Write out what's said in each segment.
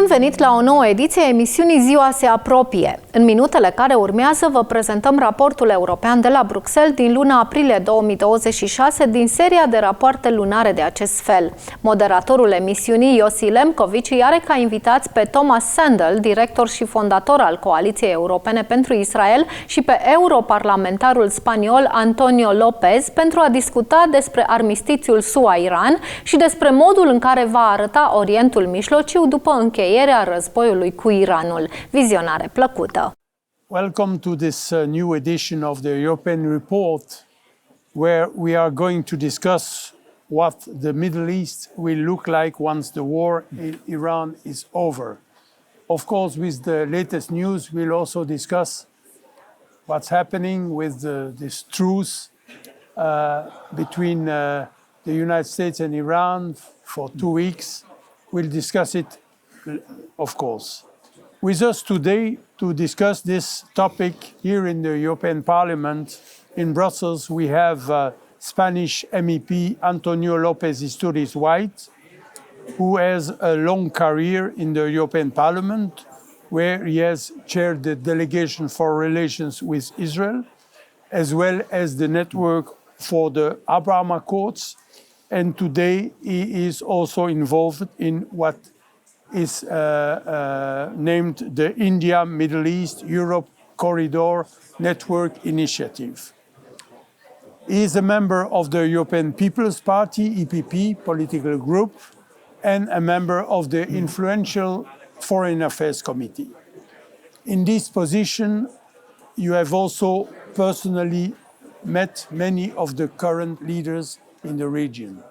venit la o nouă ediție a emisiunii Ziua se apropie. În minutele care urmează vă prezentăm raportul european de la Bruxelles din luna aprilie 2026 din seria de rapoarte lunare de acest fel. Moderatorul emisiunii Yossi Lempkowicz are ca invitați pe Tomas Sandell, director și fondator al Coaliției Europene pentru Israel, și pe europarlamentarul spaniol Antonio López pentru a discuta despre armistițiul SUA-Iran și despre modul în care va arăta Orientul Mijlociu după încheierea războiului cu Iranul. Vizionare plăcută! Welcome to this new edition of the European Report, where we are going to discuss what the Middle East will look like once the war in Iran is over. Of course, with the latest news, we'll also discuss what's happening with this truce between the United States and Iran for 2 weeks. We'll discuss it, of course. With us today to discuss this topic here in the European Parliament in Brussels, we have Spanish MEP Antonio López-Istúriz White, who has a long career in the European Parliament, where he has chaired the delegation for relations with Israel, as well as the network for the Abraham Accords. And today he is also involved in what is named the India, Middle East, Europe Corridor Network Initiative. He is a member of the European People's Party, EPP, political group, and a member of the influential Foreign Affairs Committee. In this position, you have also personally met many of the current leaders in the region.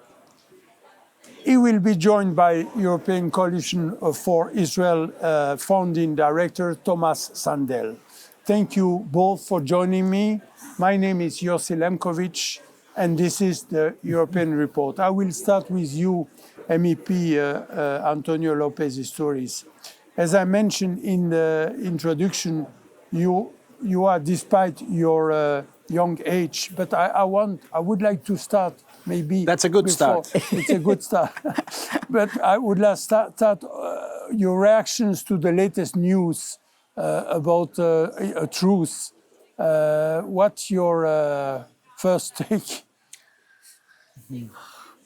He will be joined by European Coalition for Israel founding director Tomas Sandell. Thank you both for joining me. My name is Yossi Lempkowicz, and this is the European Report. I will start with you, MEP Antonio López-Istúriz. As I mentioned in the introduction, you are, despite your young age, but I would like to start. Maybe that's a good start. It's a good start. But I would like to start your reactions to the latest news about a truce. What's your first take?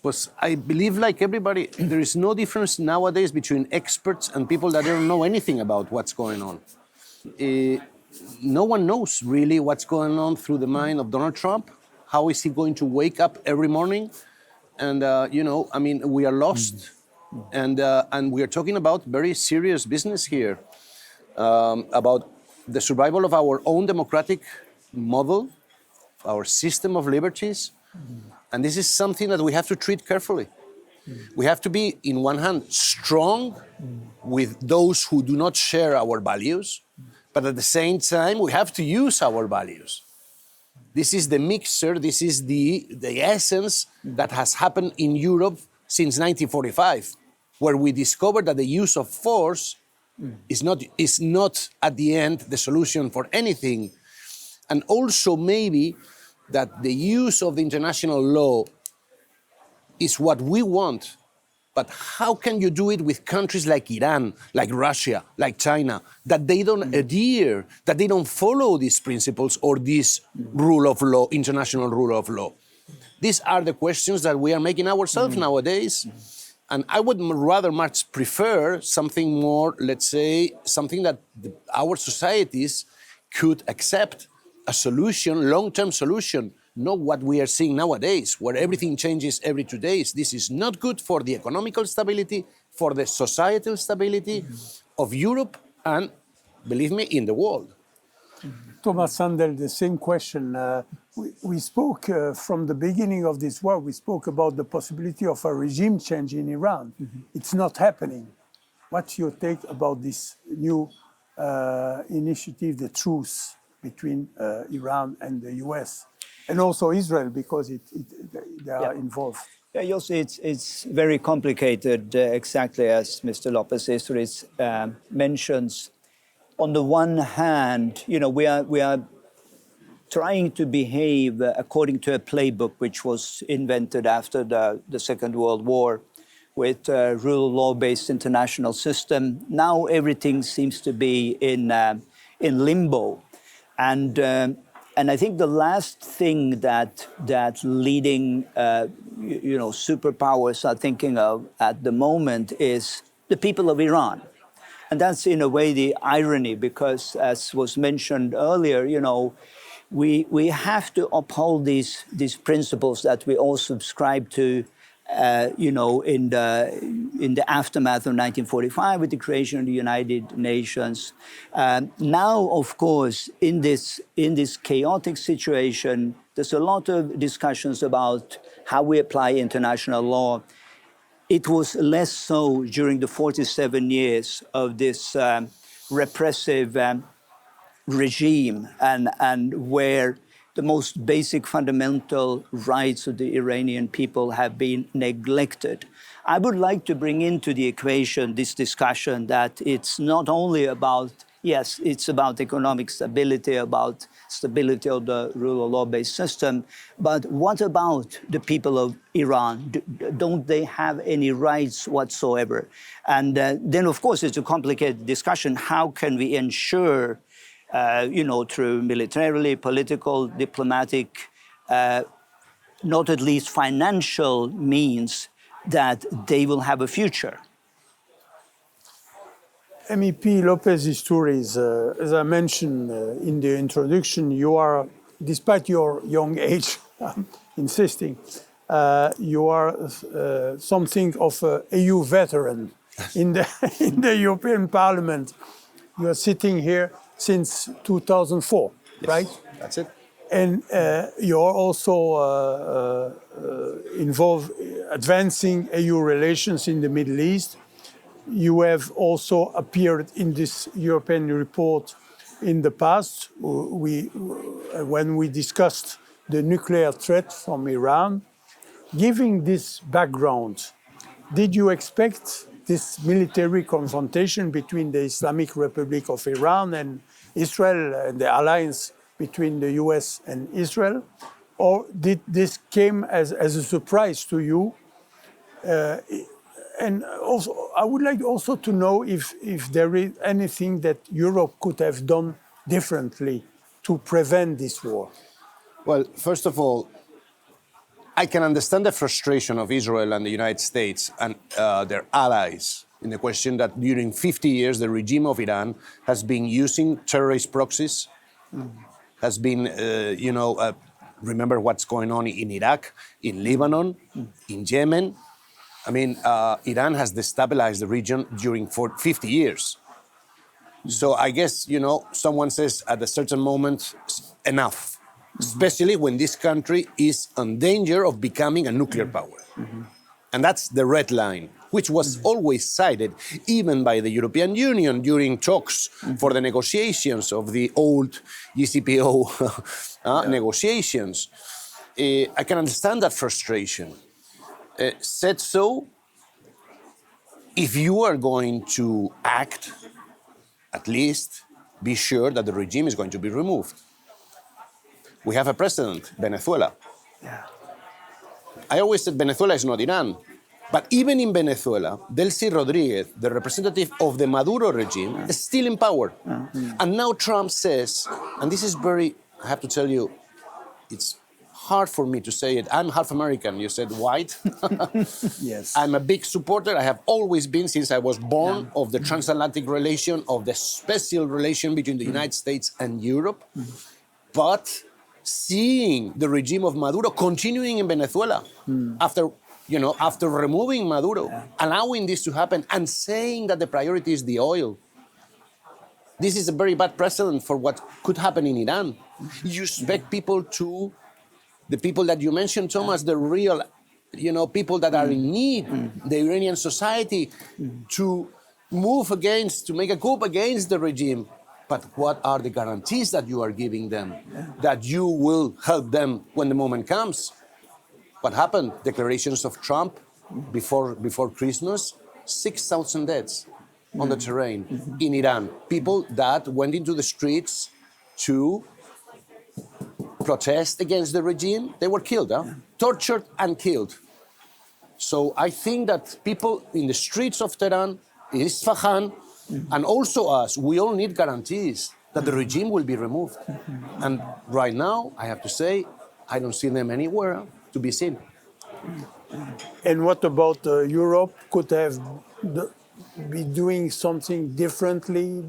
Pues I believe, like everybody, there is no difference nowadays between experts and people that don't know anything about what's going on. No one knows really what's going on through the mind of Donald Trump. How is he going to wake up every morning? And, we are lost. And we are talking about very serious business here, about the survival of our own democratic model, our system of liberties. And this is something that we have to treat carefully. We have to be, in one hand, strong with those who do not share our values, but at the same time, we have to use our values. This is the mixture, this is the essence that has happened in Europe since 1945, where we discovered that the use of force is not at the end the solution for anything. And also maybe that the use of the international law is what we want. But how can you do it with countries like Iran, like Russia, like China, that they don't adhere, that they don't follow these principles or this rule of law, international rule of law? These are the questions that we are making ourselves nowadays. And I would rather much prefer something more, let's say, something that our societies could accept, a solution, long-term solution, not what we are seeing nowadays, where everything changes every 2 days. This is not good for the economical stability, for the societal stability of Europe, and, believe me, in the world. Tomas Sandell, the same question. We spoke from the beginning of this war, we spoke about the possibility of a regime change in Iran. It's not happening. What's your take about this new initiative, the truce between Iran and the US? And also Israel, because they are involved. Yeah, Yossi, it's very complicated, exactly as Mr. López-Istúriz mentions. On the one hand, we are trying to behave according to a playbook which was invented after the Second World War, with a rule of law-based international system. Now everything seems to be in limbo. And I think the last thing that leading superpowers are thinking of at the moment is the people of Iran. And that's in a way the irony, because as was mentioned earlier, we have to uphold these principles that we all subscribe to, in the aftermath of 1945 with the creation of the United Nations. Now, of course, in this chaotic situation, there's a lot of discussions about how we apply international law. It was less so during the 47 years of this repressive regime, and where the most basic fundamental rights of the Iranian people have been neglected. I would like to bring into the equation this discussion that it's not only about, yes, it's about economic stability, about stability of the rule of law-based system, but what about the people of Iran? Don't they have any rights whatsoever? And then, of course, it's a complicated discussion. How can we ensure through militarily, political, diplomatic, not at least financial means, that they will have a future? MEP López-Istúriz, as I mentioned in the introduction, you are, despite your young age, I'm insisting, you are something of an EU veteran in the European Parliament. You are sitting here since 2004, yes, right? That's it. And you're also involved advancing EU relations in the Middle East. You have also appeared in this European report in the past when we discussed the nuclear threat from Iran. Given this background, did you expect this military confrontation between the Islamic Republic of Iran and Israel and the alliance between the US and Israel? Or did this came as a surprise to you? And also, I would like also to know if there is anything that Europe could have done differently to prevent this war. Well, first of all, I can understand the frustration of Israel and the United States and their allies in the question that during 50 years, the regime of Iran has been using terrorist proxies, has been, remember what's going on in Iraq, in Lebanon, in Yemen. I mean, Iran has destabilized the region during 50 years. So I guess, someone says at a certain moment, enough, especially when this country is in danger of becoming a nuclear power. And that's the red line, which was always cited even by the European Union during talks for the negotiations of the old GCPO negotiations. I can understand that frustration. Said so, if you are going to act, at least be sure that the regime is going to be removed. We have a precedent, Venezuela. Yeah. I always said Venezuela is not Iran. But even in Venezuela, Delcy Rodriguez, the representative of the Maduro regime, is still in power. And now Trump says, and this is very, I have to tell you, it's hard for me to say it. I'm half American, you said white. Yes. I'm a big supporter. I have always been, since I was born, of the transatlantic relation, of the special relation between the United States and Europe. But seeing the regime of Maduro continuing in Venezuela after removing Maduro, allowing this to happen and saying that the priority is the oil, this is a very bad precedent for what could happen in Iran. You expect people to, the people that you mentioned, Thomas, the real, people that are in need, the Iranian society, to move against, to make a coup against the regime. But what are the guarantees that you are giving them that you will help them when the moment comes? What happened? Declarations of Trump before Christmas, 6,000 deaths on the terrain in Iran. People that went into the streets to protest against the regime, they were killed, tortured and killed. So I think that people in the streets of Tehran, in Isfahan, and also us, we all need guarantees that the regime will be removed. And right now, I have to say, I don't see them anywhere to be seen. And what about Europe? Could have be doing something differently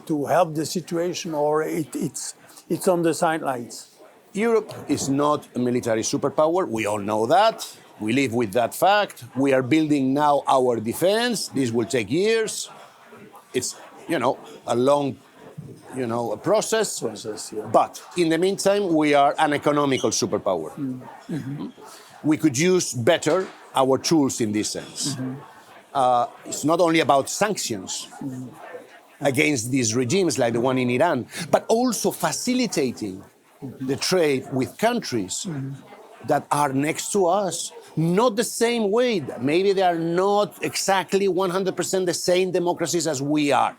to help the situation, or it's on the sidelines? Europe is not a military superpower. We all know that. We live with that fact. We are building now our defense. This will take years. It's, a long, a process. Yeah. But in the meantime, we are an economical superpower. We could use better our tools in this sense. It's not only about sanctions against these regimes like the one in Iran, but also facilitating the trade with countries that are next to us. Not the same way. Maybe they are not exactly 100% the same democracies as we are.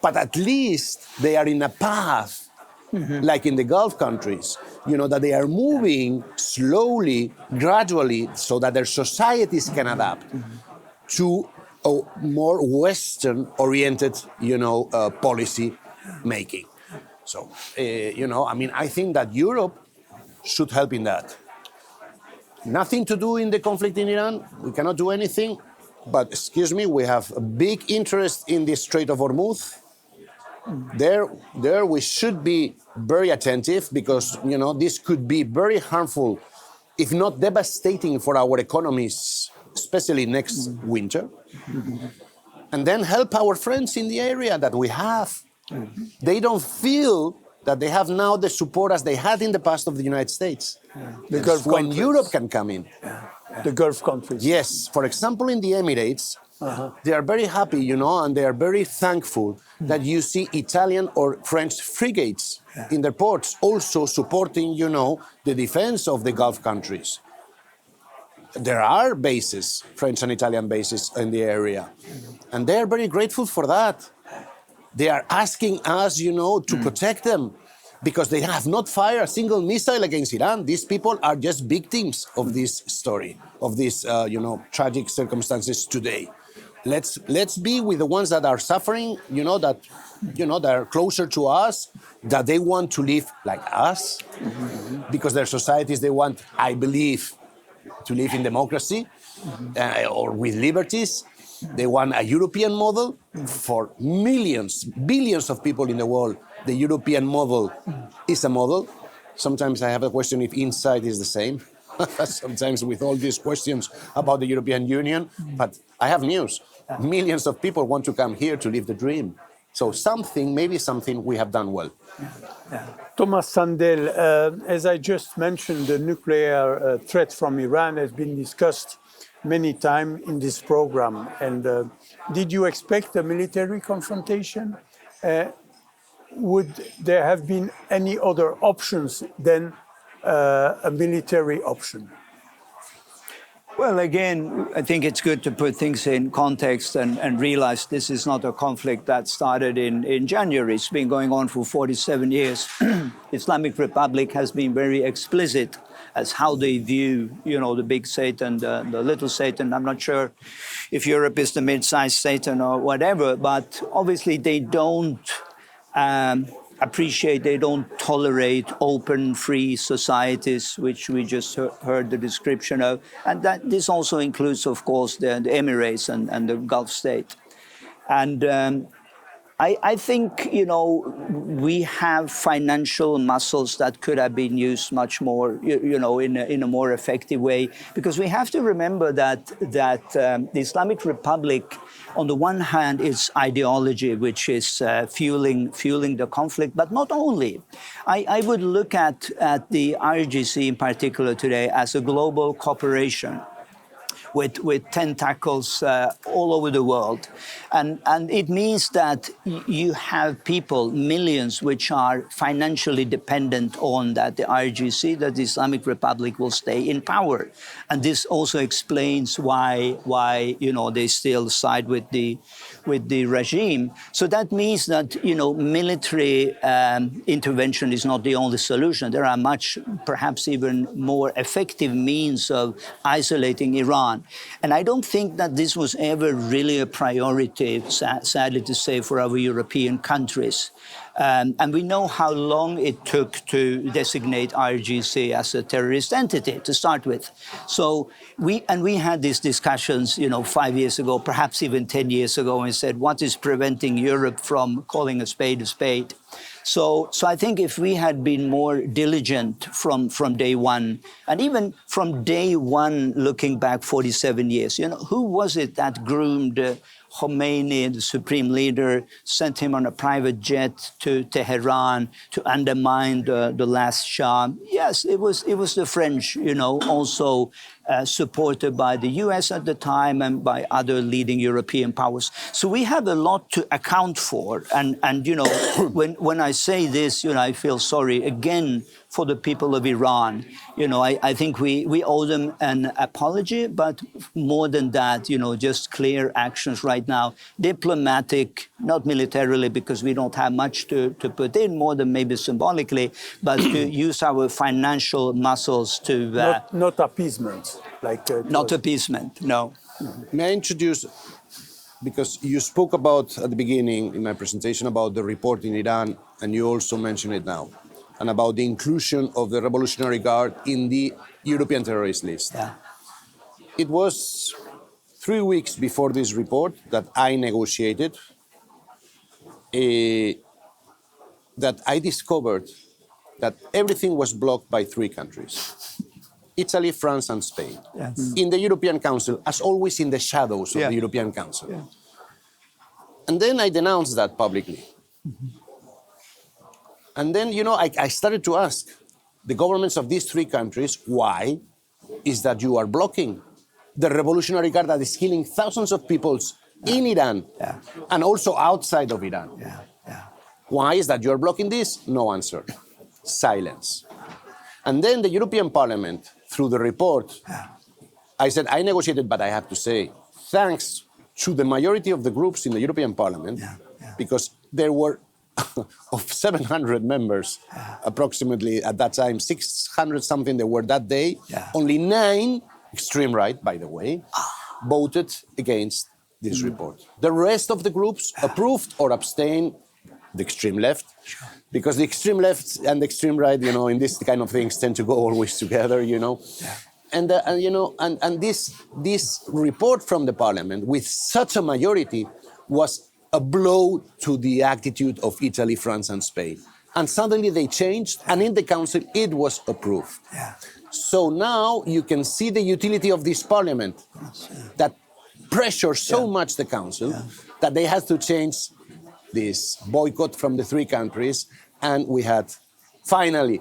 But at least they are in a path, like in the Gulf countries, that they are moving slowly, gradually, so that their societies can adapt to a more Western-oriented, policy making. So, I think that Europe should help in that. Nothing to do in the conflict in Iran. We cannot do anything. But, excuse me, we have a big interest in the Strait of Hormuz. There we should be very attentive because, this could be very harmful, if not devastating for our economies, especially next winter. And then help our friends in the area that we have. They don't feel that they have now the support as they had in the past of the United States. The Gulf when countries. Europe can come in. The Gulf countries. Yes, for example, in the Emirates, they are very happy, and they are very thankful that you see Italian or French frigates in their ports also supporting, the defense of the Gulf countries. There are bases, French and Italian bases in the area, and they are very grateful for that. They are asking us, to protect them because they have not fired a single missile against Iran. These people are just victims of this story, of these, tragic circumstances today. Let's be with the ones that are suffering, that are closer to us, that they want to live like us, because their societies, they want, I believe, to live in democracy or with liberties. They want a European model for millions, billions of people in the world. The European model is a model. Sometimes I have a question if inside is the same. Sometimes with all these questions about the European Union. But I have news. Millions of people want to come here to live the dream. So maybe something we have done well. Tomas Sandell, as I just mentioned, the nuclear threat from Iran has been discussed many times in this program. And did you expect a military confrontation? Would there have been any other options than a military option? Well, again, I think it's good to put things in context and realize this is not a conflict that started in January. It's been going on for 47 years. Islamic Republic has been very explicit as how they view, the big Satan, the little Satan. I'm not sure if Europe is the mid-sized Satan or whatever, but obviously they don't they don't tolerate open, free societies, which we just heard the description of. And that this also includes, of course, the Emirates and the Gulf state. And I think, we have financial muscles that could have been used much more, in a more effective way. Because we have to remember that the Islamic Republic, on the one hand, is ideology, which is fueling the conflict, but not only. I would look at the IRGC in particular today as a global corporation with tentacles all over the world. And it means that you have people, millions, which are financially dependent on that the IRGC, that the Islamic Republic will stay in power. And this also explains why they still side with the regime. So that means that, military intervention is not the only solution. There are perhaps even more effective means of isolating Iran. And I don't think that this was ever really a priority, sadly to say, for our European countries. And we know how long it took to designate IRGC as a terrorist entity to start with. So we had these discussions, 5 years ago, perhaps even 10 years ago, and said, what is preventing Europe from calling a spade a spade? So I think if we had been more diligent from day one, and even from day one, looking back 47 years, who was it that groomed Khomeini, the supreme leader, sent him on a private jet to Tehran to undermine the last Shah? Yes, it was the French, also supported by the US at the time and by other leading European powers. So we have a lot to account for. And when I say this, I feel sorry again for the people of Iran. I think we owe them an apology, but more than that, just clear actions right now, diplomatic, not militarily, because we don't have much to put in, more than maybe symbolically, but to use our financial muscles to... Not appeasement. Not appeasement, no. May I introduce, because you spoke about at the beginning in my presentation about the report in Iran, and you also mentioned it now, and about the inclusion of the Revolutionary Guard in the European terrorist list. Yeah. It was 3 weeks before this report that I negotiated, that I discovered that everything was blocked by 3 countries. Italy, France, and Spain. Yes. In the European Council, as always in the shadows of the European Council. Yeah. And then I denounced that publicly. And then, I started to ask the governments of these 3 countries, why is that you are blocking the Revolutionary Guard that is killing thousands of people in Iran and also outside of Iran? Why is that you are blocking this? No answer. Silence. And then the European Parliament, through the report, I said, I negotiated, but I have to say, thanks to the majority of the groups in the European Parliament, because there were, of 700 members, approximately at that time, 600 something there were that day, only 9, extreme right, by the way, voted against this report. The rest of the groups approved or abstained, the extreme left, because the extreme left and the extreme right, in this kind of things tend to go always together, And this report from the Parliament, with such a majority, was a blow to the attitude of Italy, France, and Spain. And suddenly they changed, and in the Council it was approved. So now you can see the utility of this Parliament that pressures so much the Council that they had to change this boycott from the 3 countries, and we had finally,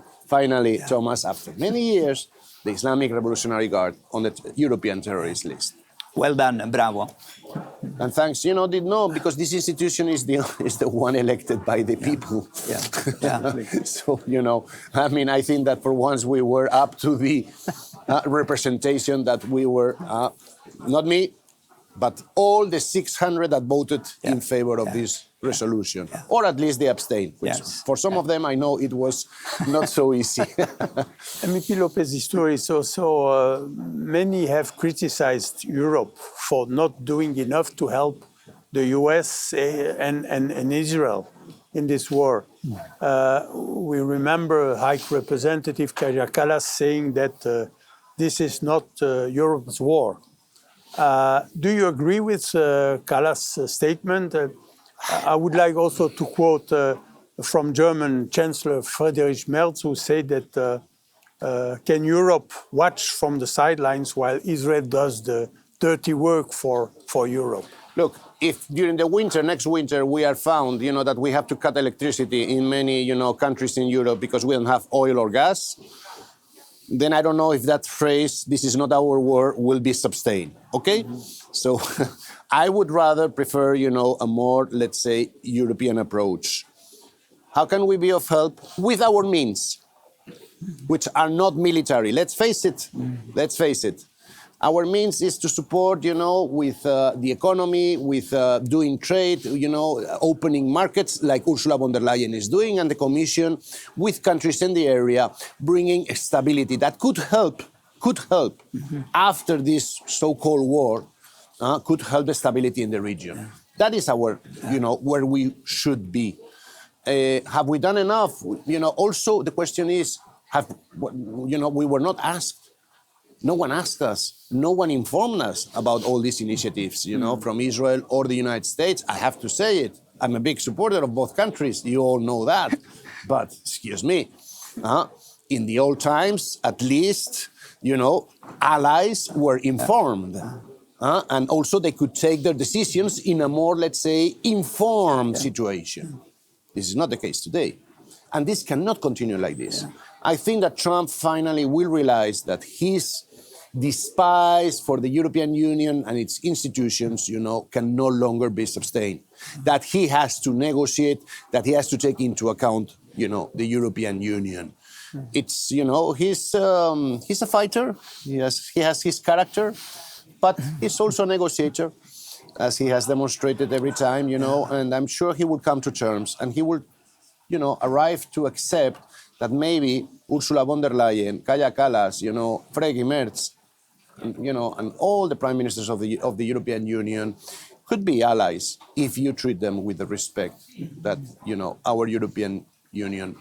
Thomas, after many years, the Islamic Revolutionary Guard on the European terrorist list. Well done, bravo. And thanks, because this institution is the one elected by the people. So, I think that for once we were up to the representation that we were, not me, but all the 600 that voted in favor of this resolution, or at least they abstained, which for some of them I know it was not so easy. MEP López-Istúriz, also many have criticized Europe for not doing enough to help the US and Israel in this war. We remember High Representative Kaja Kallas saying that this is not Europe's war. Do you agree with Kallas' statement? I would like also to quote from German Chancellor Friedrich Merz, who said that can Europe watch from the sidelines while Israel does the dirty work for Europe? Look, if during the winter, next winter, we are found, that we have to cut electricity in many, countries in Europe because we don't have oil or gas, then I don't know if that phrase, this is not our war, will be sustained, okay? So I would rather prefer, a more, let's say, European approach. How can we be of help? With our means, which are not military. Let's face it. Our means is to support, with the economy, with doing trade, opening markets like Ursula von der Leyen is doing, and the Commission with countries in the area, bringing stability that could help could help after this so-called war, could help the stability in the region. That is our, where we should be. Have we done enough? Also the question is, we were not asked. No one asked us. No one informed us about all these initiatives, from Israel or the United States. I have to say it. I'm a big supporter of both countries. You all know that. But, excuse me, in the old times, at least, allies were informed. And also they could take their decisions in a more, let's say, informed situation. This is not the case today. And this cannot continue like this. I think that Trump finally will realize that his despise for the European Union and its institutions, can no longer be sustained. That he has to negotiate, that he has to take into account, the European Union. It's, he's a fighter. He has his character, but he's also a negotiator, as he has demonstrated every time, and I'm sure he will come to terms and he will, arrive to accept that maybe Ursula von der Leyen, Kaja Kallas, Friedrich Merz, and all the prime ministers of the European Union could be allies if you treat them with the respect that, our European Union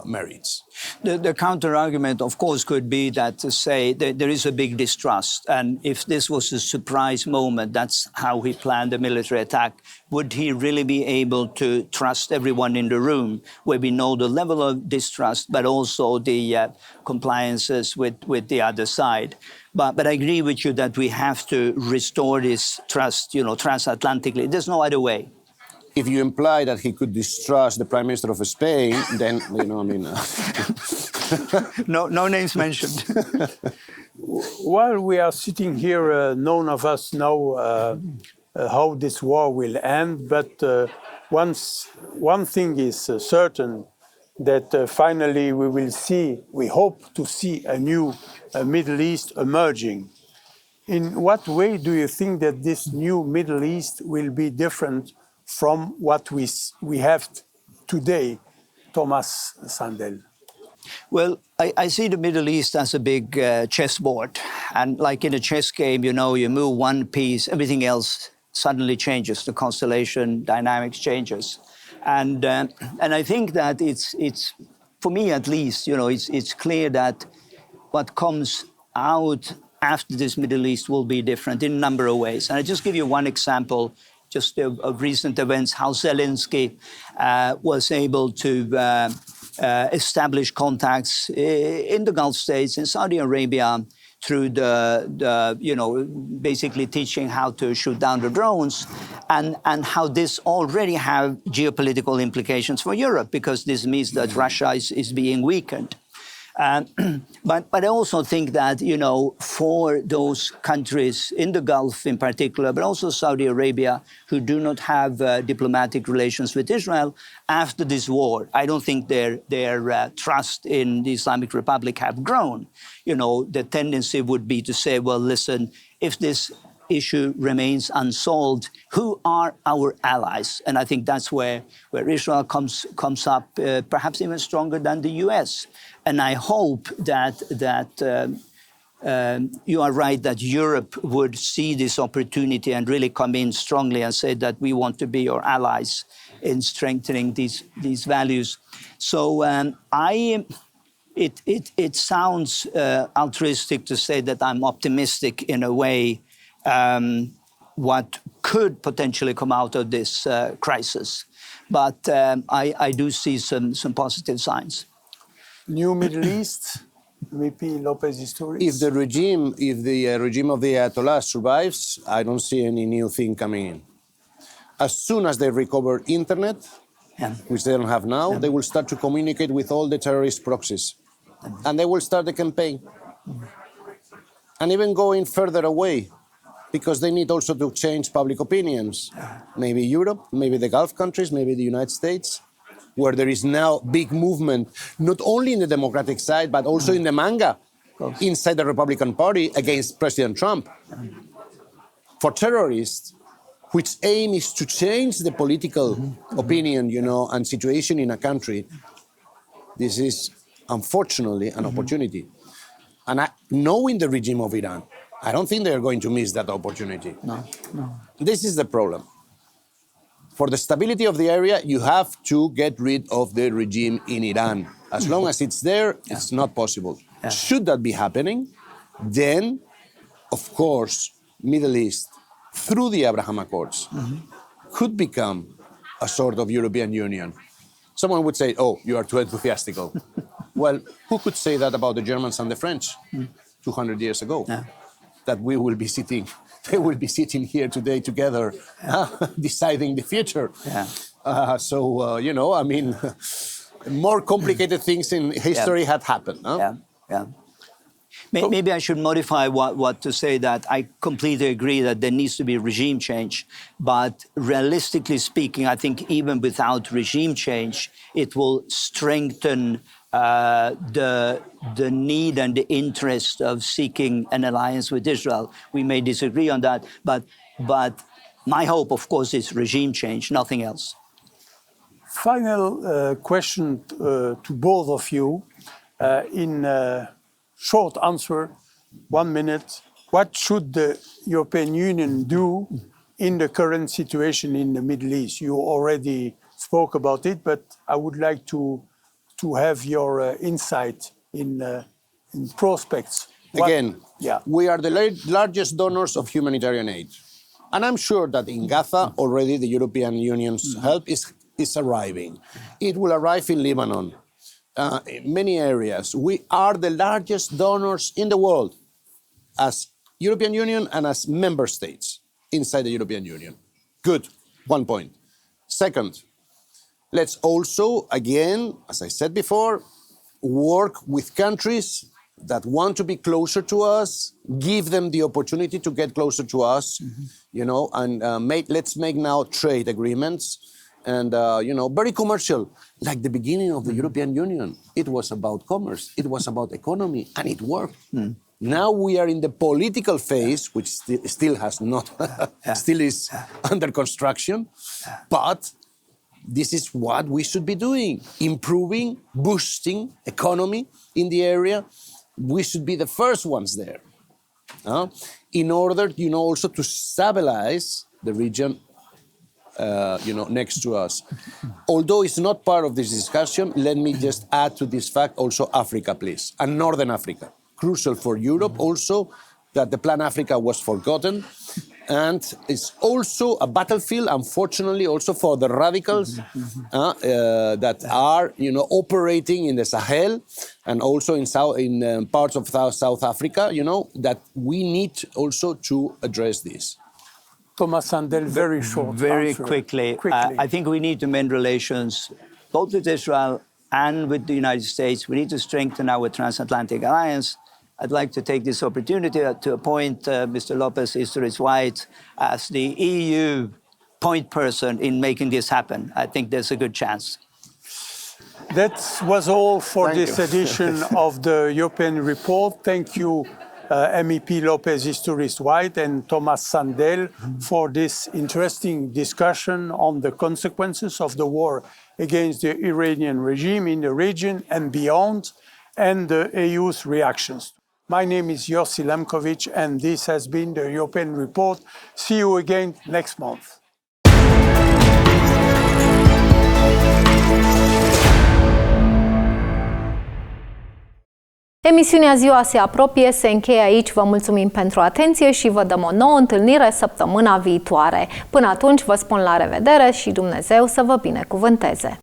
merits. The counter-argument, of course, could be that to say that there is a big distrust, and if this was a surprise moment, that's how he planned the military attack, would he really be able to trust everyone in the room, where we know the level of distrust, but also the compliances with the other side? But I agree with you that we have to restore this trust, transatlantically. There's no other way. If you imply that he could distrust the Prime Minister of Spain, then, No names mentioned. While we are sitting here, none of us know how this war will end, but one thing is certain, that finally we hope to see a new Middle East emerging. In what way do you think that this new Middle East will be different from what we have today, Tomas Sandell? Well, I see the Middle East as a big chessboard. And like in a chess game, you move one piece, everything else suddenly changes. The constellation dynamics changes. And I think that it's for me at least, it's clear that what comes out after this Middle East will be different in a number of ways. And I just give you one example, just of recent events, how Zelensky was able to establish contacts in the Gulf states, in Saudi Arabia, through basically teaching how to shoot down the drones, and how this already have geopolitical implications for Europe, because this means that Russia is being weakened. But I also think that, for those countries in the Gulf in particular, but also Saudi Arabia, who do not have diplomatic relations with Israel, after this war, I don't think their trust in the Islamic Republic have grown. The tendency would be to say, well, listen, if this issue remains unsolved, who are our allies? And I think that's where Israel comes up perhaps even stronger than the US. And I hope that you are right, that Europe would see this opportunity and really come in strongly and say that we want to be your allies in strengthening these values. So it sounds altruistic to say that I'm optimistic in a way what could potentially come out of this crisis. But I do see some positive signs. New Middle East, VP López-Istúriz? If the regime of the Ayatollah survives, I don't see any new thing coming in. As soon as they recover internet, which they don't have now, they will start to communicate with all the terrorist proxies. And they will start the campaign. And even going further away, because they need also to change public opinions. Maybe Europe, maybe the Gulf countries, maybe the United States, where there is now big movement, not only in the Democratic side, but also in the manga, inside the Republican Party against President Trump. For terrorists, which aim is to change the political opinion, and situation in a country, this is unfortunately an opportunity. And knowing the regime of Iran, I don't think they're going to miss that opportunity. No. This is the problem. For the stability of the area, you have to get rid of the regime in Iran. As long as it's there, it's not possible. Yeah. Should that be happening, then, of course, Middle East, through the Abraham Accords, could become a sort of European Union. Someone would say, oh, you are too enthusiastic. Well, who could say that about the Germans and the French 200 years ago? Yeah. That we will be sitting, they will be sitting here today together, deciding the future. Yeah. You know, I mean, more complicated things in history had happened. Huh? Yeah. Maybe I should modify what to say that I completely agree that there needs to be regime change. But realistically speaking, I think even without regime change, it will strengthen the need and the interest of seeking an alliance with Israel. We may disagree on that, but my hope, of course, is regime change, nothing else. Final question to both of you. In short answer, 1 minute. What should the European Union do in the current situation in the Middle East? You already spoke about it, but I would like to have your insight in prospects. Again, we are the largest donors of humanitarian aid. And I'm sure that in Gaza already the European Union's help is arriving. It will arrive in Lebanon. In many areas. We are the largest donors in the world as European Union and as member states inside the European Union. Good, 1 point. Second, let's also, again, as I said before, work with countries that want to be closer to us, give them the opportunity to get closer to us, you know, and let's make now trade agreements. And, you know, very commercial, like the beginning of the European Union. It was about commerce, it was about economy, and it worked. Now we are in the political phase, which still has not, still is under construction. But this is what we should be doing, improving, boosting economy in the area. We should be the first ones there, in order, you know, also to stabilize the region you know, next to us. Although it's not part of this discussion, let me just add to this fact also Africa, please, and Northern Africa. Crucial for Europe also that the Plan Africa was forgotten, and it's also a battlefield, unfortunately, also for the radicals that are, you know, operating in the Sahel and also in parts of South Africa, you know, that we need also to address this. Tomas Sandell, very short Very answer. quickly. I think we need to mend relations both with Israel and with the United States. We need to strengthen our transatlantic alliance. I'd like to take this opportunity to appoint Mr. López-Istúriz White as the EU point person in making this happen. I think there's a good chance. That was all for Thank this you. edition of the European Report. Thank you, MEP López-Istúriz White and Tomas Sandell, for this interesting discussion on the consequences of the war against the Iranian regime in the region and beyond, and the EU's reactions. My name is Yossi Lempkowicz, and this has been the European Report. See you again next month. Emisiunea Ziua se apropie, se încheie aici. Vă mulțumim pentru atenție și vă dăm o nouă întâlnire săptămâna viitoare. Până atunci vă spun la revedere și Dumnezeu să vă binecuvânteze!